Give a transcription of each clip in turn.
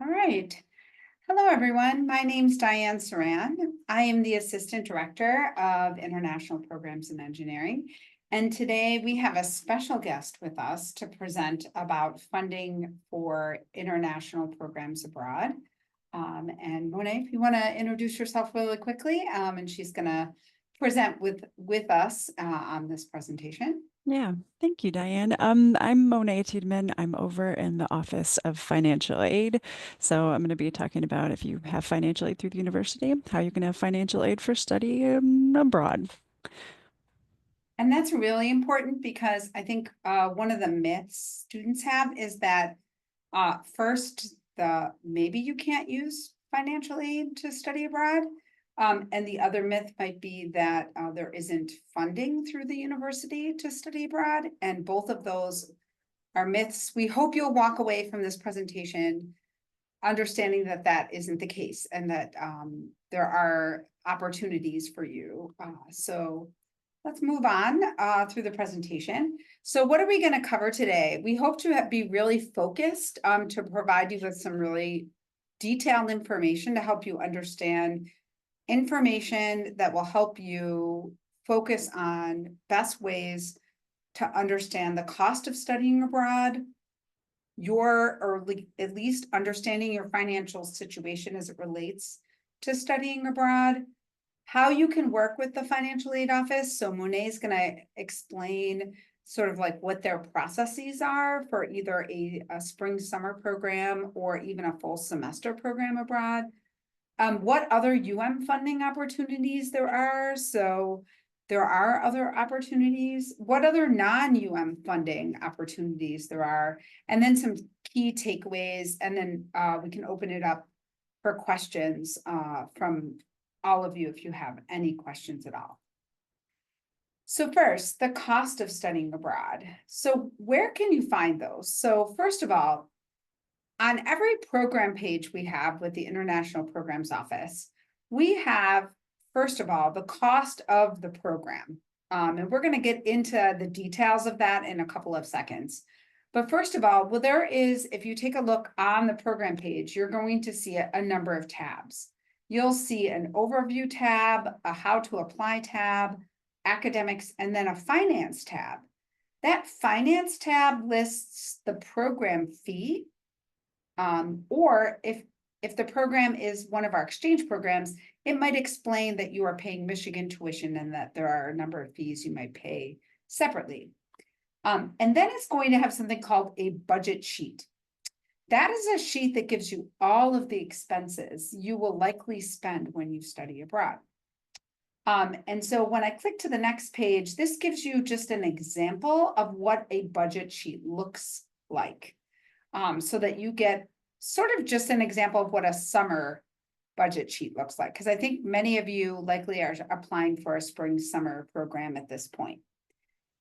All right. Hello, everyone. My name's Diane Saran. I am the Assistant Director of International Programs and Engineering. And today we have a special guest with us to present about funding for international programs abroad. And Monet, if you want to introduce yourself really quickly, and she's going to present with us on this presentation. Yeah, thank you, Diane. I'm Monet Tiedemann. I'm over in the Office of Financial Aid. So I'm going to be talking about if you have financial aid through the university, how you can have financial aid for study abroad. And that's really important because I think one of the myths students have is that first, maybe you can't use financial aid to study abroad. And the other myth might be that there isn't funding through the university to study abroad. And both of those are myths. We hope you'll walk away from this presentation understanding that that isn't the case and that there are opportunities for you. So let's move on through the presentation. So what are we going to cover today? We hope to be really focused to provide you with some really detailed information to help you understand information that will help you focus on best ways to understand the cost of studying abroad, or at least understanding your financial situation as it relates to studying abroad, how you can work with the financial aid office. So Monet is going to explain sort of like what their processes are for either a spring summer program or even a full semester program abroad. What other UM funding opportunities there are. So there are other opportunities, what other non-UM funding opportunities there are, and then some key takeaways, and then we can open it up for questions from all of you if you have any questions at all. So first, the cost of studying abroad. So where can you find those? So first of all, on every program page we have with the International Programs Office, we have, first of all, the cost of the program. And we're going to get into the details of that in a couple of seconds. But first of all, well, there is, if you take a look on the program page, you're going to see a number of tabs. You'll see an overview tab, a how to apply tab, academics, and then a finance tab. That finance tab lists the program fee. Or if the program is one of our exchange programs, it might explain that you are paying Michigan tuition and that there are a number of fees you might pay separately. And then it's going to have something called a budget sheet. That is a sheet that gives you all of the expenses you will likely spend when you study abroad. And so when I click to the next page, this gives you just an example of what a budget sheet looks like. So that you get sort of just an example of what a summer budget sheet looks like. Because I think many of you likely are applying for a spring summer program at this point.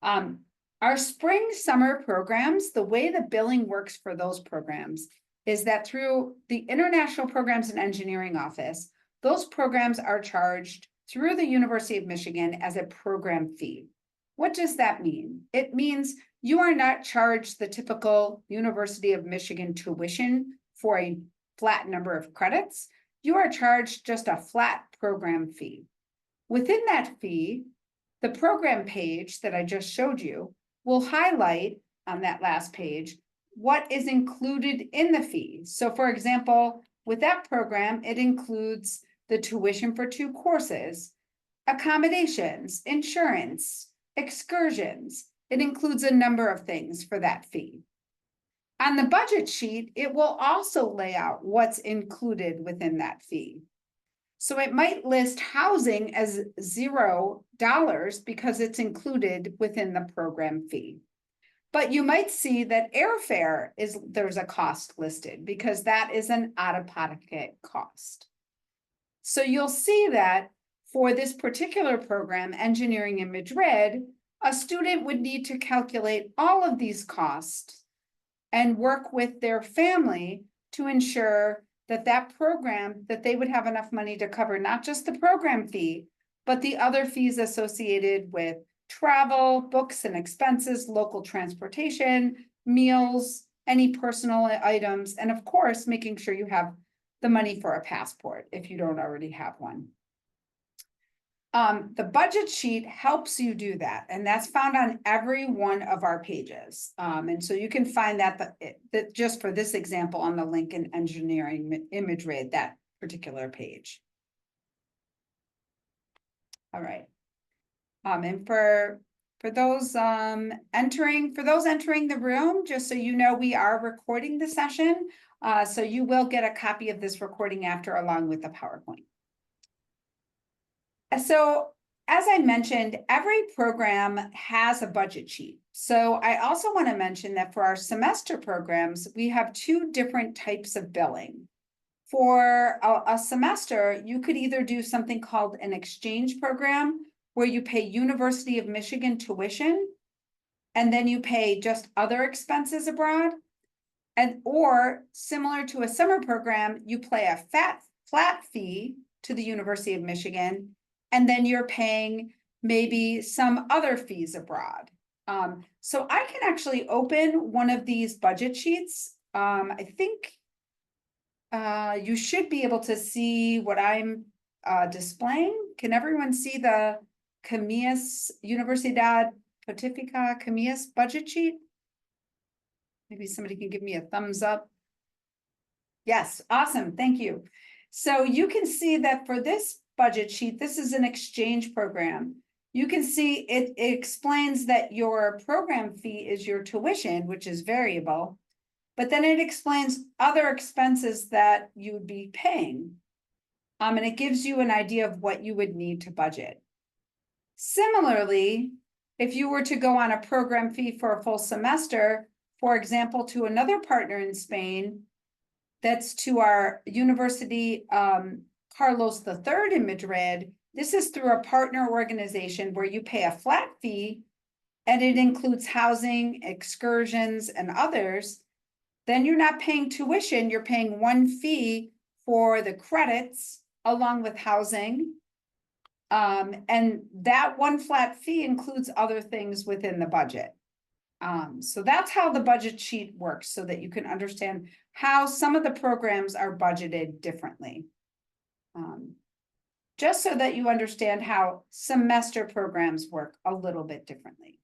Our spring summer programs, the way the billing works for those programs is that through the International Programs and Engineering Office, those programs are charged through the University of Michigan as a program fee. What does that mean? It means you are not charged the typical University of Michigan tuition for a flat number of credits. You are charged just a flat program fee. Within that fee, the program page that I just showed you will highlight on that last page what is included in the fee. So for example, with that program, it includes the tuition for 2 courses, accommodations, insurance, excursions. It includes a number of things for that fee. On the budget sheet, it will also lay out what's included within that fee. So it might list housing as $0 because it's included within the program fee. But you might see that airfare there's a cost listed because that is an out-of-pocket cost. So you'll see that for this particular program, Engineering in Madrid, a student would need to calculate all of these costs and work with their family to ensure that that program, that they would have enough money to cover not just the program fee, but the other fees associated with travel, books and expenses, local transportation, meals, any personal items, and of course, making sure you have the money for a passport if you don't already have one. The budget sheet helps you do that, and that's found on every one of our pages. And so you can find that just for this example on the Lincoln Engineering Imagery, that particular page. All right. And for those entering the room, just so you know, we are recording the session. So you will get a copy of this recording after, along with the PowerPoint. So as I mentioned, every program has a budget sheet. So I also want to mention that for our semester programs, we have two different types of billing. For a semester, you could either do something called an exchange program, where you pay University of Michigan tuition, and then you pay just other expenses abroad. Or similar to a summer program, you pay a flat fee to the University of Michigan, and then you're paying maybe some other fees abroad. So I can actually open one of these budget sheets. I think you should be able to see what I'm displaying. Can everyone see the Camillas Universidad Pontificia Camillas budget sheet? Maybe somebody can give me a thumbs up. Yes, awesome, thank you. So you can see that for this budget sheet, this is an exchange program. You can see it explains that your program fee is your tuition, which is variable, but then it explains other expenses that you would be paying. And it gives you an idea of what you would need to budget. Similarly, if you were to go on a program fee for a full semester, for example, to another partner in Spain, that's to our University Carlos III in Madrid, this is through a partner organization where you pay a flat fee, and it includes housing, excursions, and others. Then you're not paying tuition, you're paying one fee for the credits along with housing. And that one flat fee includes other things within the budget. So that's how the budget sheet works, so that you can understand how some of the programs are budgeted differently. Just so that you understand how semester programs work a little bit differently.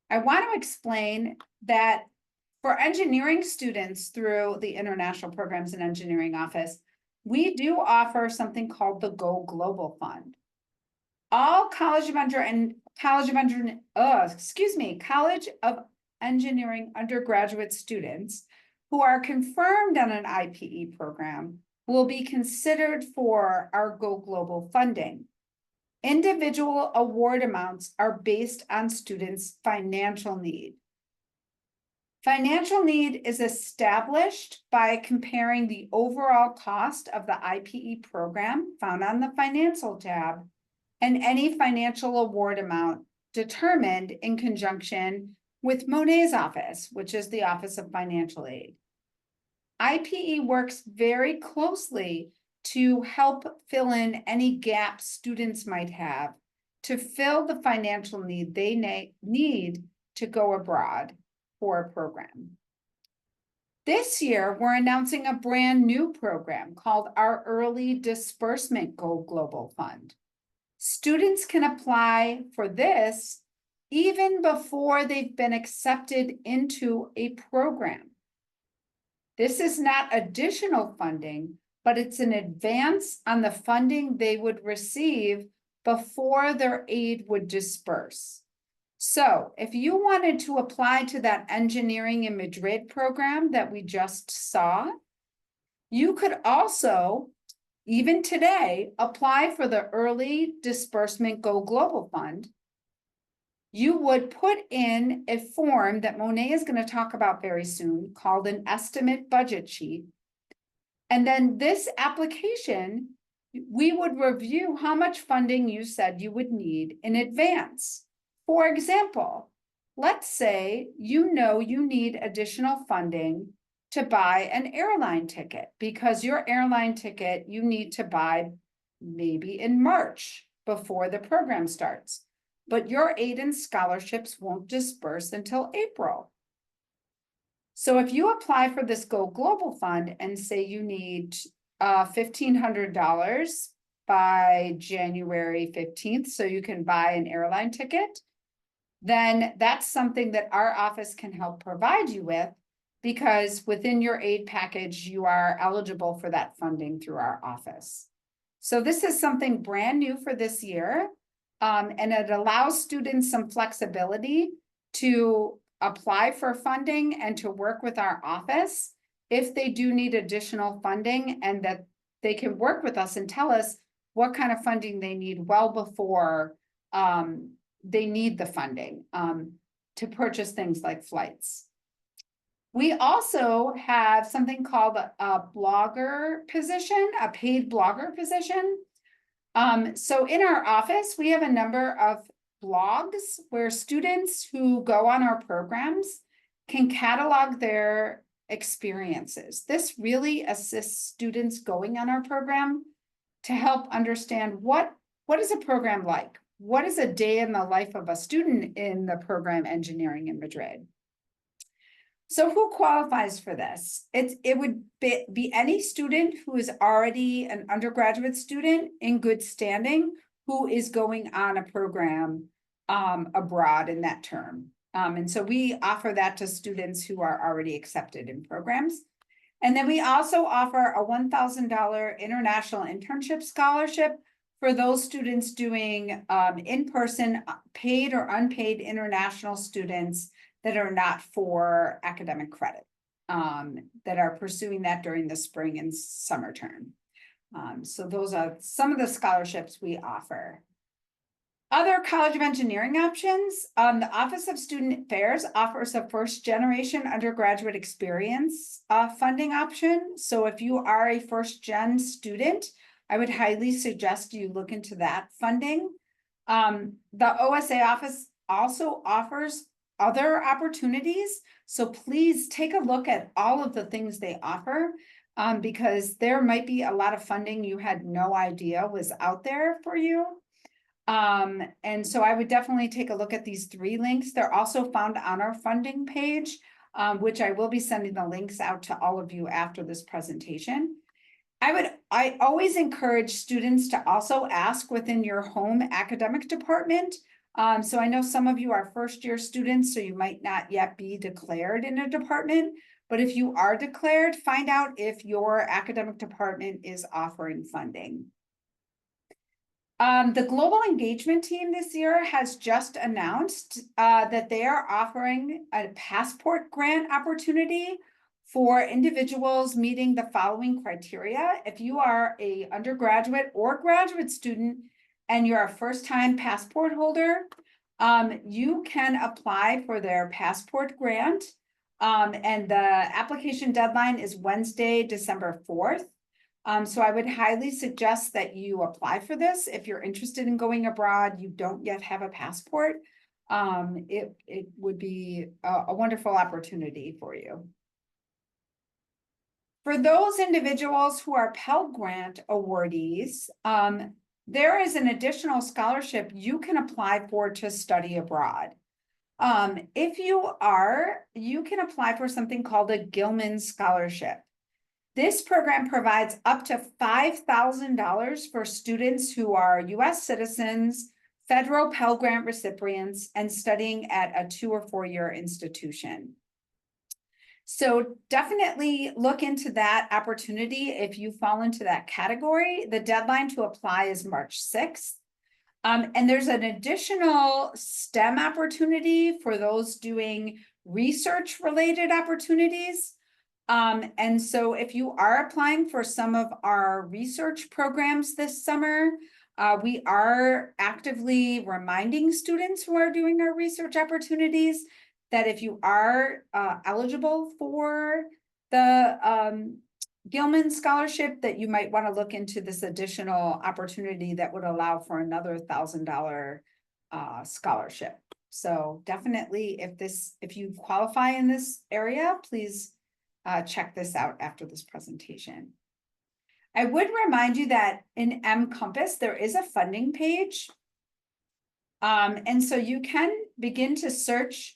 I want to explain that for engineering students through the International Programs and Engineering Office, we do offer something called the Go Global Fund. All College of Engineering undergraduate students who are confirmed on an IPE program will be considered for our Go Global funding. Individual award amounts are based on students' financial need. Financial need is established by comparing the overall cost of the IPE program found on the Financial tab and any financial award amount determined in conjunction with Monet's office, which is the Office of Financial Aid. IPE works very closely to help fill in any gaps students might have to fill the financial need they need to go abroad for a program. This year, we're announcing a brand new program called our Early Disbursement Go Global Fund. Students can apply for this even before they've been accepted into a program. This is not additional funding, but it's an advance on the funding they would receive before their aid would disperse. So if you wanted to apply to that Engineering in Madrid program that we just saw, you could also, even today, apply for the Early Disbursement Go Global Fund. You would put in a form that Monet is going to talk about very soon called an estimate budget sheet. And then this application, we would review how much funding you said you would need in advance. For example, let's say you know you need additional funding to buy an airline ticket, because your airline ticket you need to buy maybe in March before the program starts, but your aid and scholarships won't disperse until April. So if you apply for this Go Global Fund and say you need $1,500 by January 15th, so you can buy an airline ticket, then that's something that our office can help provide you with, because within your aid package, you are eligible for that funding through our office. So this is something brand new for this year, and it allows students some flexibility to apply for funding and to work with our office if they do need additional funding, and that they can work with us and tell us what kind of funding they need well before they need the funding to purchase things like flights. We also have something called a blogger position, a paid blogger position. So in our office, we have a number of blogs where students who go on our programs can catalog their experiences. This really assists students going on our program to help understand what is a program like? What is a day in the life of a student in the program engineering in Madrid? So who qualifies for this? It would be any student who is already an undergraduate student in good standing who is going on a program abroad in that term. And so we offer that to students who are already accepted in programs. And then we also offer a $1,000 international internship scholarship for those students doing in-person paid or unpaid international students that are not for academic credit, that are pursuing that during the spring and summer term. So those are some of the scholarships we offer. Other College of Engineering options, the Office of Student Affairs offers a first-generation undergraduate experience funding option. So if you are a first-gen student, I would highly suggest you look into that funding. The OSA office also offers other opportunities, so please take a look at all of the things they offer, because there might be a lot of funding you had no idea was out there for you. And so I would definitely take a look at these 3 links. They're also found on our funding page, which I will be sending the links out to all of you after this presentation. I always encourage students to also ask within your home academic department. So I know some of you are first-year students, so you might not yet be declared in a department, but if you are declared, find out if your academic department is offering funding. The Global Engagement Team this year has just announced that they are offering a passport grant opportunity for individuals meeting the following criteria. If you are an undergraduate or graduate student and you're a first-time passport holder, you can apply for their passport grant. And the application deadline is Wednesday, December 4th. So I would highly suggest that you apply for this. If you're interested in going abroad, you don't yet have a passport, it would be a wonderful opportunity for you. For those individuals who are Pell Grant awardees, there is an additional scholarship you can apply for to study abroad. If you are, you can apply for something called a Gilman Scholarship. This program provides up to $5,000 for students who are U.S. citizens, federal Pell Grant recipients, and studying at a 2- or 4-year institution. So definitely look into that opportunity if you fall into that category. The deadline to apply is March 6th. And there's an additional STEM opportunity for those doing research-related opportunities. And so if you are applying for some of our research programs this summer, we are actively reminding students who are doing our research opportunities that if you are eligible for the Gilman Scholarship, that you might want to look into this additional opportunity that would allow for another $1,000 scholarship. So definitely, if you qualify in this area, please check this out after this presentation. I would remind you that in M-Compass, there is a funding page. And so you can begin to search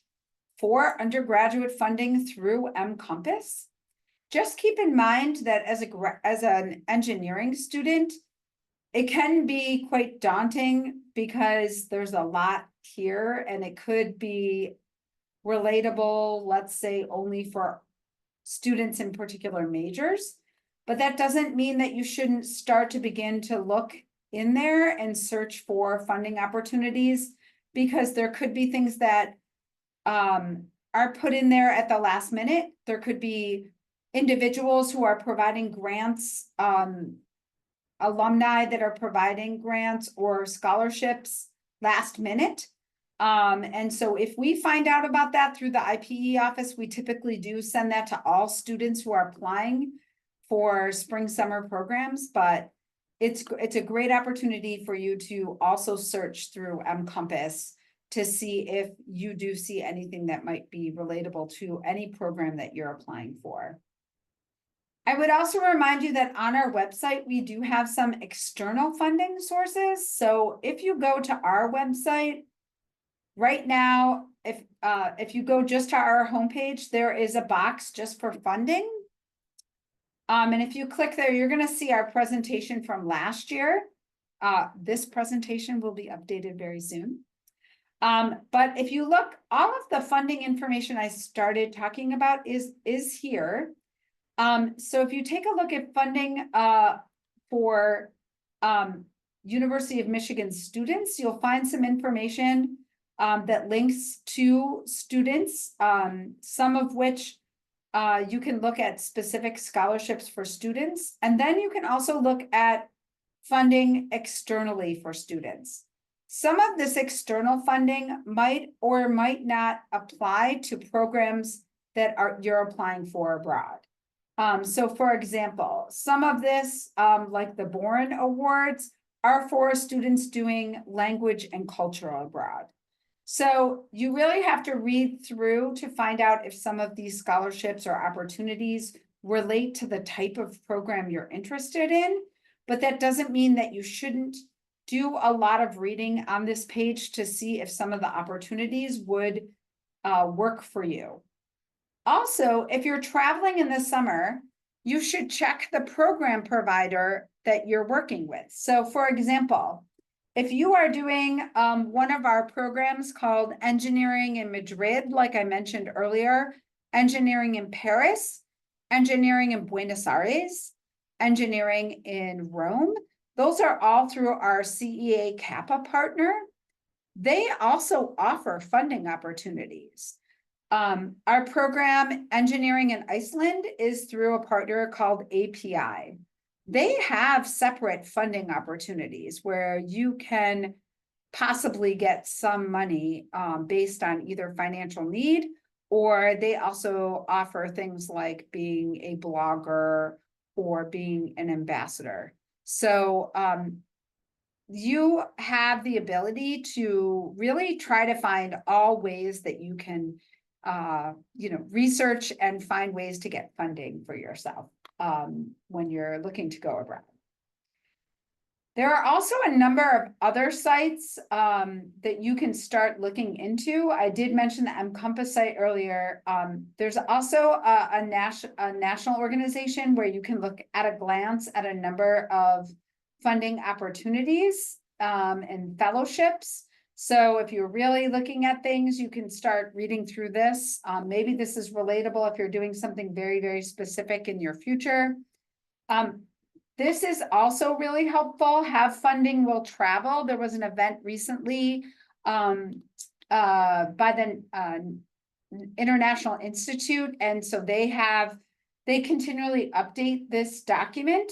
for undergraduate funding through M-Compass. Just keep in mind that as an engineering student, it can be quite daunting because there's a lot here and it could be relatable, let's say, only for students in particular majors. But that doesn't mean that you shouldn't start to begin to look in there and search for funding opportunities, because there could be things that are put in there at the last minute. There could be individuals who are providing grants, alumni that are providing grants or scholarships last minute. And so if we find out about that through the IPE office, we typically do send that to all students who are applying for spring, summer programs, but it's a great opportunity for you to also search through M-Compass to see if you do see anything that might be relatable to any program that you're applying for. I would also remind you that on our website, we do have some external funding sources. So if you go to our website right now, if you go just to our homepage, there is a box just for funding. And if you click there, you're going to see our presentation from last year. This presentation will be updated very soon. But if you look, all of the funding information I started talking about is here. So if you take a look at funding for University of Michigan students, you'll find some information that links to students, some of which you can look at specific scholarships for students. And then you can also look at funding externally for students. Some of this external funding might or might not apply to programs that you're applying for abroad. So for example, some of this, like the Boren Awards, are for students doing language and cultural abroad. So you really have to read through to find out if some of these scholarships or opportunities relate to the type of program you're interested in, but that doesn't mean that you shouldn't do a lot of reading on this page to see if some of the opportunities would work for you. Also, if you're traveling in the summer, you should check the program provider that you're working with. So for example, if you are doing one of our programs called Engineering in Madrid, like I mentioned earlier, Engineering in Paris, Engineering in Buenos Aires, Engineering in Rome, those are all through our CEA Kappa partner. They also offer funding opportunities. Our program, Engineering in Iceland, is through a partner called API. They have separate funding opportunities where you can possibly get some money based on either financial need, or they also offer things like being a blogger or being an ambassador. So you have the ability to really try to find all ways that you can research and find ways to get funding for yourself when you're looking to go abroad. There are also a number of other sites that you can start looking into. I did mention the M-Compass site earlier. There's also a national organization where you can look at a glance at a number of funding opportunities and fellowships. So if you're really looking at things, you can start reading through this. Maybe this is relatable if you're doing something very, very specific in your future. This is also really helpful. Have Funding Will Travel. There was an event recently by the International Institute. And so they continually update this document.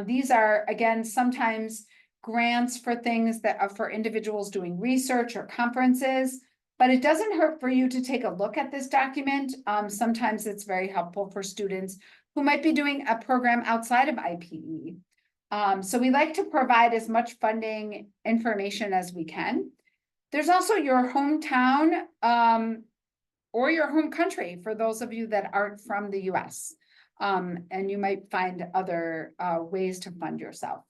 These are, again, sometimes grants for things that are for individuals doing research or conferences, but it doesn't hurt for you to take a look at this document. Sometimes it's very helpful for students who might be doing a program outside of IPE. So we like to provide as much funding information as we can. There's also your hometown or your home country for those of you that aren't from the US. And you might find other ways to fund yourself.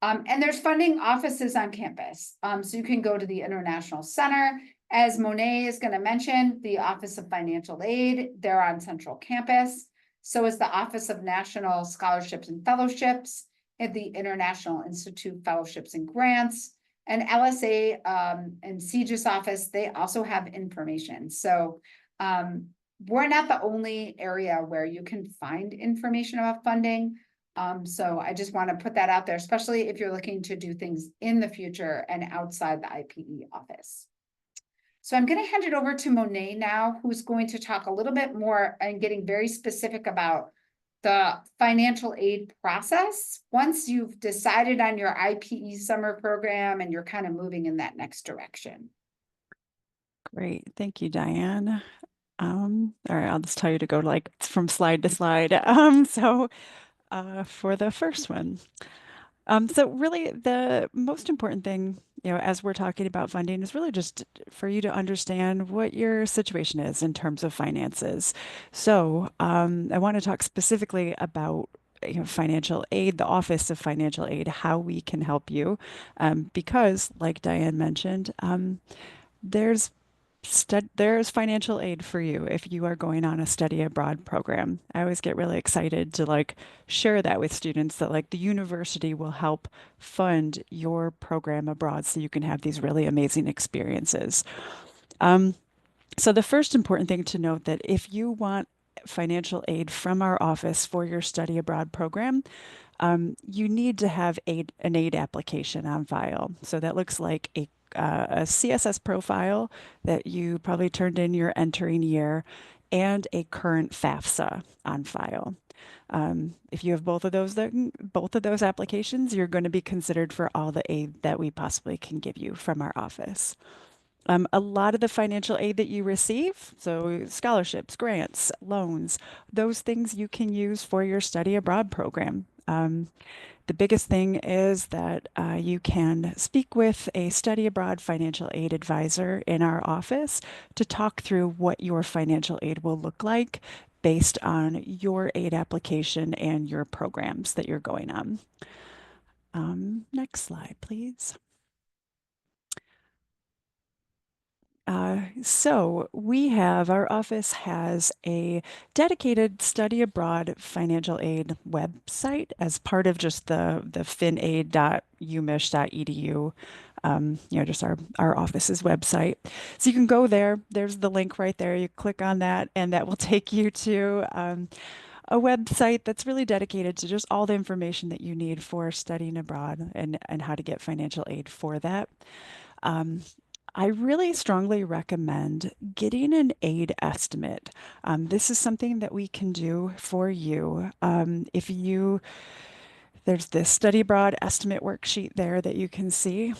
And there's funding offices on campus. So you can go to the International Center As Monet is going to mention, the Office of Financial Aid, they're on Central Campus. So is the Office of National Scholarships and Fellowships at the International Institute Fellowships and Grants. And LSA and CGIS office, they also have information. So we're not the only area where you can find information about funding. So I just want to put that out there, especially if you're looking to do things in the future and outside the IPE office. So I'm going to hand it over to Monet now, who's going to talk a little bit more and getting very specific about the financial aid process once you've decided on your IPE summer program and you're kind of moving in that next direction. Great. Thank you, Diane. All right, I'll just tell you to go like from slide to slide. For the first one, so really the most important thing, as we're talking about funding is really just for you to understand what your situation is in terms of finances. So, I want to talk specifically about financial aid, the Office of Financial Aid, how we can help you, because like Diane mentioned, there's there's financial aid for you if you are going on a study abroad program. I always get really excited to like share that with students that like the university will help fund your program abroad so you can have these really amazing experiences. Um, so the first important thing to note that if you want financial aid from our office for your study abroad program, you need to have an aid application on file. So that looks like a CSS profile that you probably turned in your entering year and a current FAFSA on file. If you have both of those applications, you're going to be considered for all the aid that we possibly can give you from our office. A lot of the financial aid that you receive, so scholarships, grants, loans, those things you can use for your study abroad program. The biggest thing is that you can speak with a study abroad financial aid advisor in our office to talk through what your financial aid will look like based on your aid application and your programs that you're going on. Next slide, please. Our office has a dedicated study abroad financial aid website as part of just the finaid.umich.edu, just our office's website. So you can go there. There's the link right there. You click on that, and that will take you to a website that's really dedicated to just all the information that you need for studying abroad and how to get financial aid for that. Um, I really strongly recommend getting an aid estimate. This is something that we can do for you. If you There's this study abroad estimate worksheet there that you can see.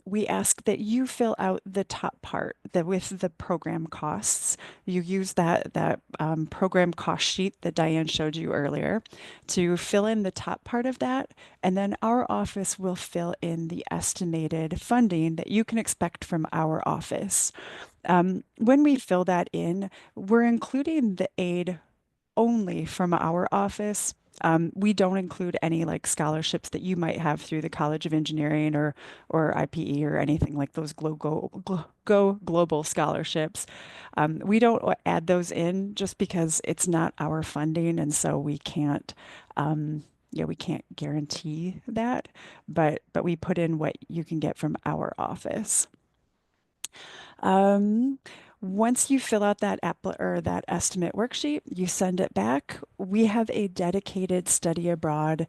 We ask that you fill out the top part with the program costs. You use that program cost sheet that Diane showed you earlier to fill in the top part of that, and then our office will fill in the estimated funding that you can expect from our office. When we fill that in, we're including the aid only from our office. We don't include any like scholarships that you might have through the College of Engineering or IPE or anything like those go global scholarships. We don't add those in just because it's not our funding, and so we can't. We can't guarantee that, but we put in what you can get from our office. Um, Once you fill out that app or that estimate worksheet, you send it back. We have a dedicated study abroad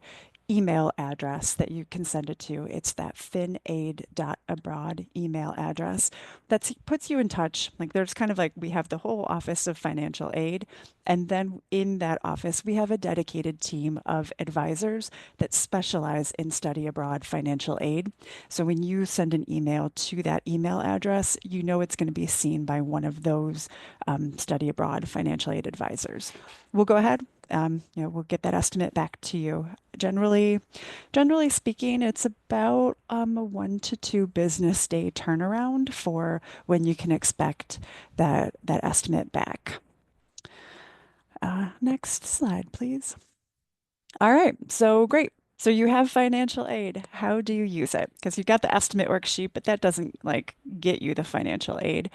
email address that you can send it to. It's that finaid.abroad email address that puts you in touch. Like there's kind of like we have the whole Office of Financial Aid, and then in that office, we have a dedicated team of advisors that specialize in study abroad financial aid. So when you send an email to that email address, you know it's going to be seen by one of those study abroad financial aid advisors. We'll go ahead. We'll get that estimate back to you. Generally speaking, it's about a 1 to 2 business day turnaround for when you can expect that estimate back. Next slide, please. All right, so great. So you have financial aid. How do you use it? Because you've got the estimate worksheet, but that doesn't like get you the financial aid.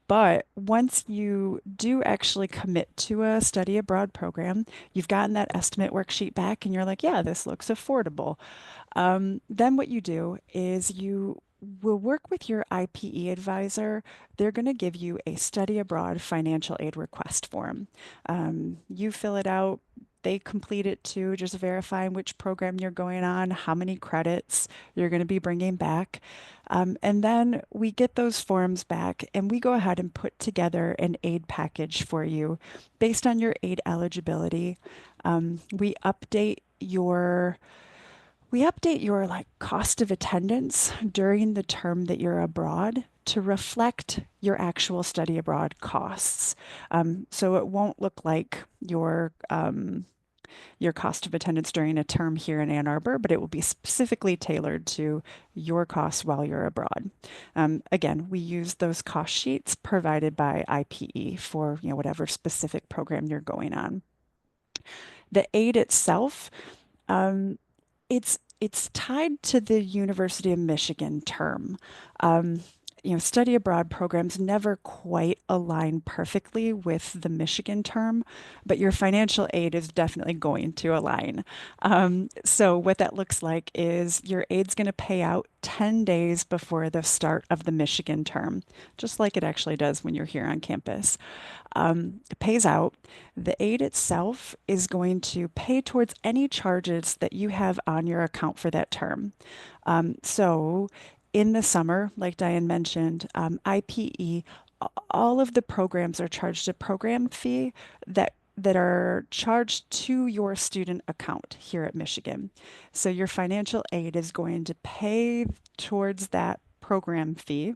But once you do actually commit to a study abroad program, you've gotten that estimate worksheet back and you're like, yeah, this looks affordable. Then what you do is you will work with your IPE advisor. They're going to give you a study abroad financial aid request form. You fill it out. They complete it too, just verifying which program you're going on, how many credits you're going to be bringing back. And then we get those forms back and we go ahead and put together an aid package for you based on your aid eligibility. We update your like cost of attendance during the term that you're abroad to reflect your actual study abroad costs. So it won't look like your cost of attendance during a term here in Ann Arbor, but it will be specifically tailored to your costs while you're abroad. Again, we use those cost sheets provided by IPE for whatever specific program you're going on. The aid itself, um, it's tied to the University of Michigan term. Um, study abroad programs never quite align perfectly with the Michigan term, but your financial aid is definitely going to align. So what that looks like is your aid's going to pay out 10 days before the start of the Michigan term, just like it actually does when you're here on campus. It pays out. The aid itself is going to pay towards any charges that you have on your account for that term. So in the summer, like Diane mentioned, IPE, all of the programs are charged a program fee that are charged to your student account here at Michigan. So your financial aid is going to pay towards that program fee.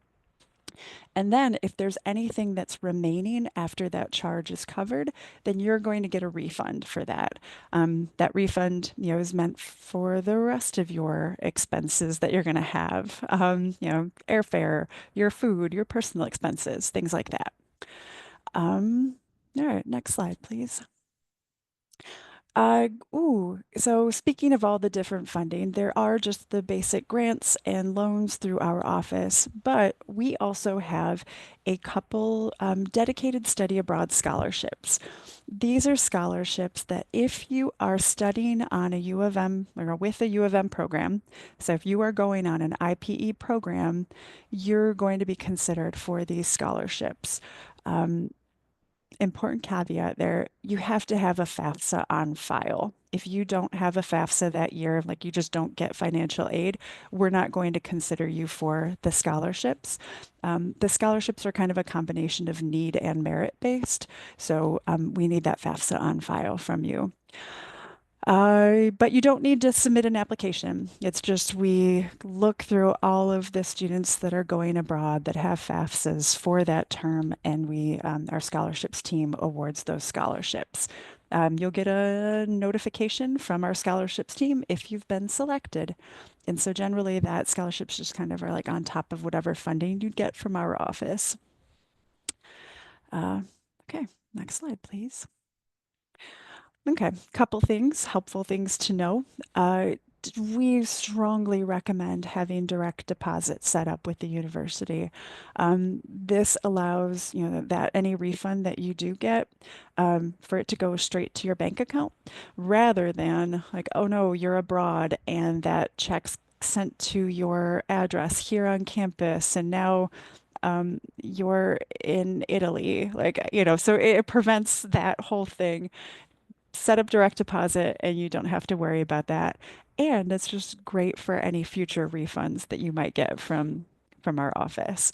And then if there's anything that's remaining after that charge is covered, then you're going to get a refund for that. That refund, is meant for the rest of your expenses that you're going to have. Airfare, your food, your personal expenses, things like that. All right, next slide, please. So speaking of all the different funding, there are just the basic grants and loans through our office, but we also have a couple dedicated study abroad scholarships. These are scholarships that if you are studying on a U of M or with a U of M program, so if you are going on an IPE program, you're going to be considered for these scholarships. Um, Important caveat there, you have to have a FAFSA on file. If you don't have a FAFSA that year, like you just don't get financial aid, we're not going to consider you for the scholarships. The scholarships are kind of a combination of need and merit based. So we need that FAFSA on file from you. But you don't need to submit an application. It's just we look through all of the students that are going abroad that have FAFSAs for that term, and our scholarships team awards those scholarships. You'll get a notification from our scholarships team if you've been selected. And so generally that scholarships just kind of are like on top of whatever funding you'd get from our office. Uh, okay, next slide, please. Okay, couple things, helpful things to know. We strongly recommend having direct deposit set up with the university. This allows, that any refund that you do get, for it to go straight to your bank account rather than like, oh no, you're abroad and that check's sent to your address here on campus and now you're in Italy. So it prevents that whole thing. Set up direct deposit and you don't have to worry about that. And it's just great for any future refunds that you might get from our office.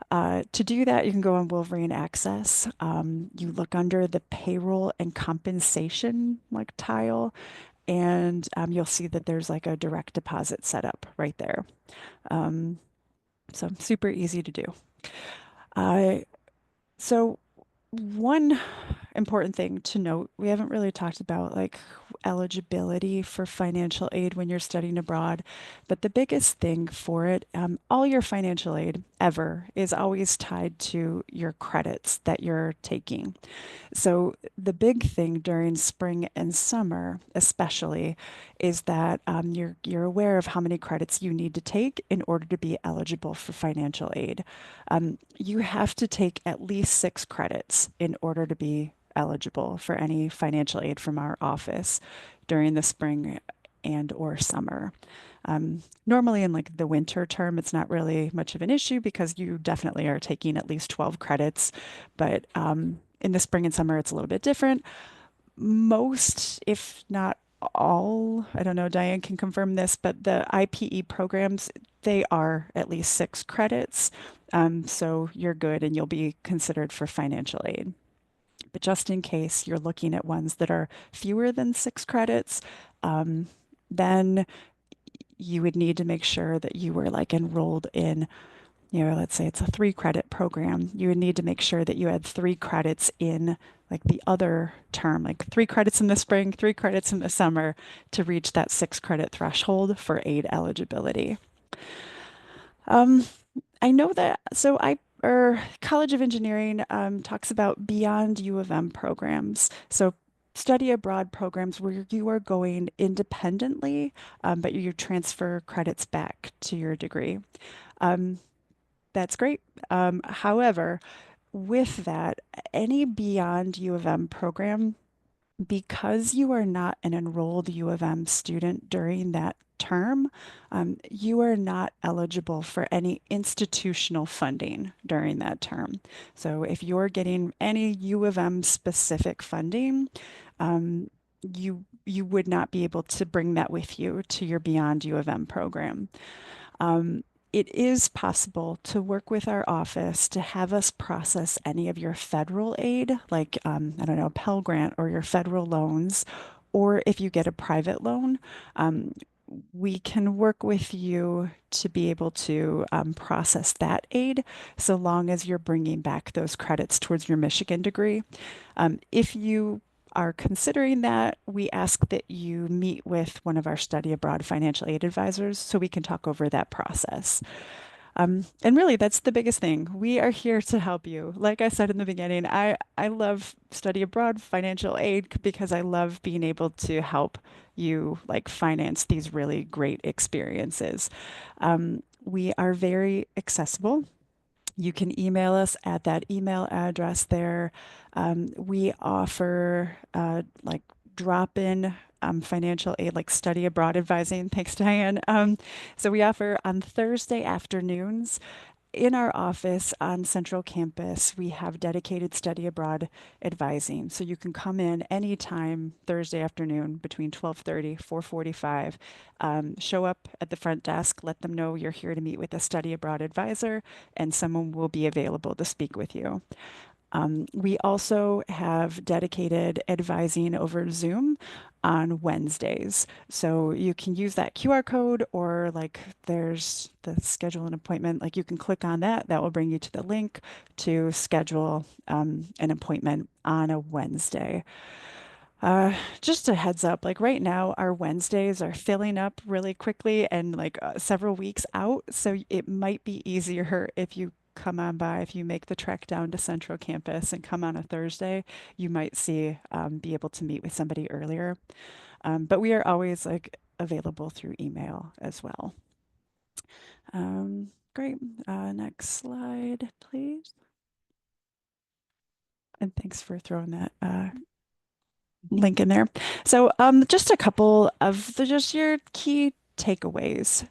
To do that, you can go on Wolverine Access. You look under the payroll and compensation like tile, and you'll see that there's like a direct deposit set up right there. Um, so super easy to do. Uh, so one important thing to note, we haven't really talked about like eligibility for financial aid when you're studying abroad. But the biggest thing for it, all your financial aid ever is always tied to your credits that you're taking. So the big thing during spring and summer, especially, is that you're aware of how many credits you need to take in order to be eligible for financial aid. You have to take at least 6 credits in order to be eligible for any financial aid from our office during the spring and or summer. Normally in like the winter term, it's not really much of an issue because you definitely are taking at least 12 credits. But in the spring and summer, it's a little bit different. Most, if not all, I don't know, Diane can confirm this, but the IPE programs, they are at least 6 credits. So you're good and you'll be considered for financial aid. But just in case you're looking at ones that are fewer than 6 credits, then you would need to make sure that you were like enrolled in, let's say it's a 3 credit program. You would need to make sure that you had 3 credits in like the other term, like 3 credits in the spring, 3 credits in the summer to reach that 6 credit threshold for aid eligibility. Um, I know that, so I, or College of Engineering talks about beyond U of M programs. So study abroad programs where you are going independently, but you transfer credits back to your degree. Um, that's great. However, with that, any beyond U of M program, because you are not an enrolled U of M student during that term, you are not eligible for any institutional funding during that term. So if you're getting any U of M specific funding, you would not be able to bring that with you to your Beyond U of M program. Um, it is possible to work with our office to have us process any of your federal aid, like, I don't know, Pell Grant or your federal loans, or if you get a private loan, um, we can work with you to be able to process that aid so long as you're bringing back those credits towards your Michigan degree. If you are considering that, we ask that you meet with one of our study abroad financial aid advisors so we can talk over that process. And really, that's the biggest thing. We are here to help you. Like I said in the beginning, I love study abroad financial aid because I love being able to help you like finance these really great experiences. We are very accessible. You can email us at that email address there. We offer like drop in financial aid, like study abroad advising. Thanks, Diane. So we offer on Thursday afternoons in our office on Central Campus, we have dedicated study abroad advising. So you can come in anytime Thursday afternoon between 12:30, 4:45, show up at the front desk, let them know you're here to meet with a study abroad advisor, and someone will be available to speak with you. We also have dedicated advising over Zoom on Wednesdays. So you can use that QR code or like there's the schedule an appointment, like you can click on that. That will bring you to the link to schedule an appointment on a Wednesday. Just a heads up, like right now, our Wednesdays are filling up really quickly and like several weeks out. So it might be easier if you come on by, if you make the trek down to Central Campus and come on a Thursday, you might be able to meet with somebody earlier. But we are always like available through email as well. Great. Next slide, please. And thanks for throwing that link in there. So just a couple of just your key takeaways.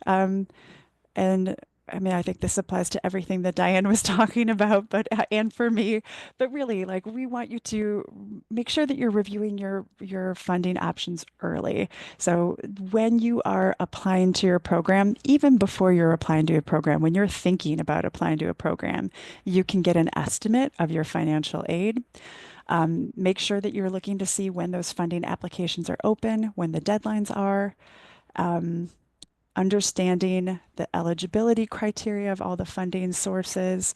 And I mean, I think this applies to everything that Diane was talking about, but and for me, but really, like we want you to make sure that you're reviewing your funding options early. So when you are applying to your program, even before you're applying to a program, when you're thinking about applying to a program, you can get an estimate of your financial aid. Make sure that you're looking to see when those funding applications are open, when the deadlines are, understanding the eligibility criteria of all the funding sources.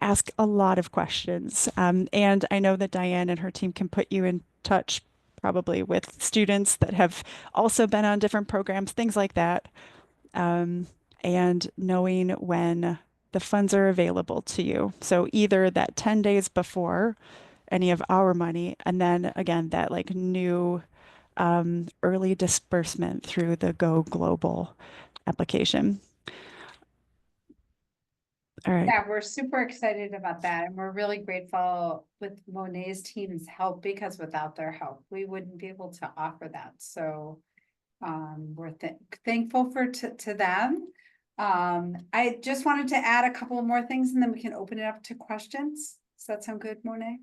Ask a lot of questions. And I know that Diane and her team can put you in touch probably with students that have also been on different programs, things like that. Um, and knowing when the funds are available to you. So either that 10 days before any of our money, and then again, that like new early disbursement through the Go Global application. All right. Yeah, we're super excited about that, and we're really grateful with Monet's team's help, because without their help, we wouldn't be able to offer that. So we're thankful to them. I just wanted to add a couple more things, and then we can open it up to questions. Does that sound good, Monet?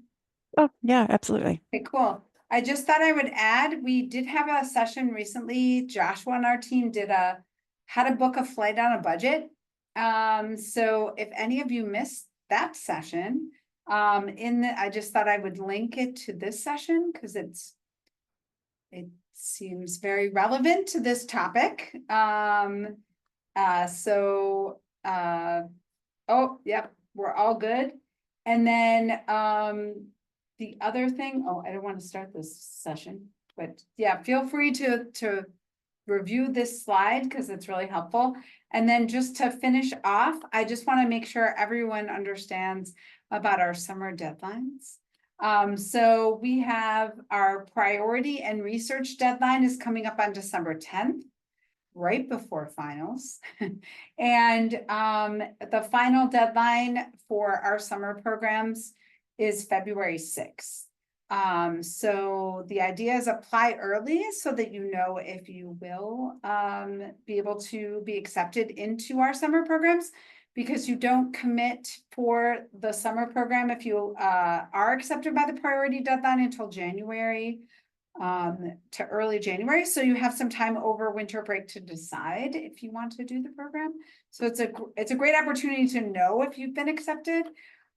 Oh, yeah, absolutely. Okay, cool. I just thought I would add, we did have a session recently. Joshua and our team did how to book a flight on a budget. So if any of you missed that session, I just thought I would link it to this session because it seems very relevant to this topic. Oh, yep, we're all good. And then, the other thing, oh, I don't want to start this session, but yeah, feel free to review this slide because it's really helpful. And then just to finish off, I just want to make sure everyone understands about our summer deadlines. So we have our priority and research deadline is coming up on December 10th, right before finals. And the final deadline for our summer programs is February 6th. So the idea is apply early so that you know if you will be able to be accepted into our summer programs, because you don't commit for the summer program if you are accepted by the priority deadline until January to early January. So you have some time over winter break to decide if you want to do the program. So it's a great opportunity to know if you've been accepted.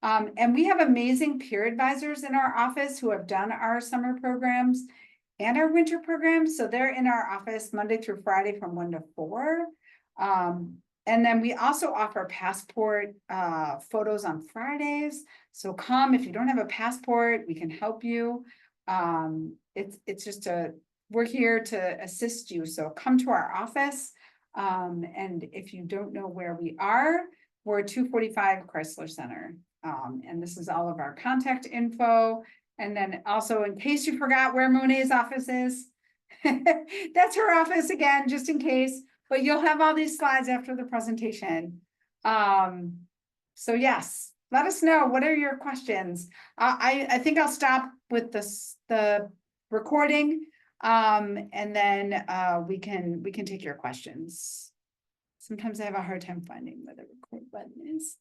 And we have amazing peer advisors in our office who have done our summer programs and our winter programs. So they're in our office Monday through Friday from 1 to 4. And then we also offer passport photos on Fridays. So come if you don't have a passport, we can help you. It's just we're here to assist you. So come to our office. And if you don't know where we are, we're 245 Chrysler Center. And this is all of our contact info. And then also, in case you forgot where Monet's office is, that's her office again, just in case, but you'll have all these slides after the presentation. So yes, let us know. What are your questions? I think I'll stop with the recording, and then we can take your questions. Sometimes I have a hard time finding where the record button is.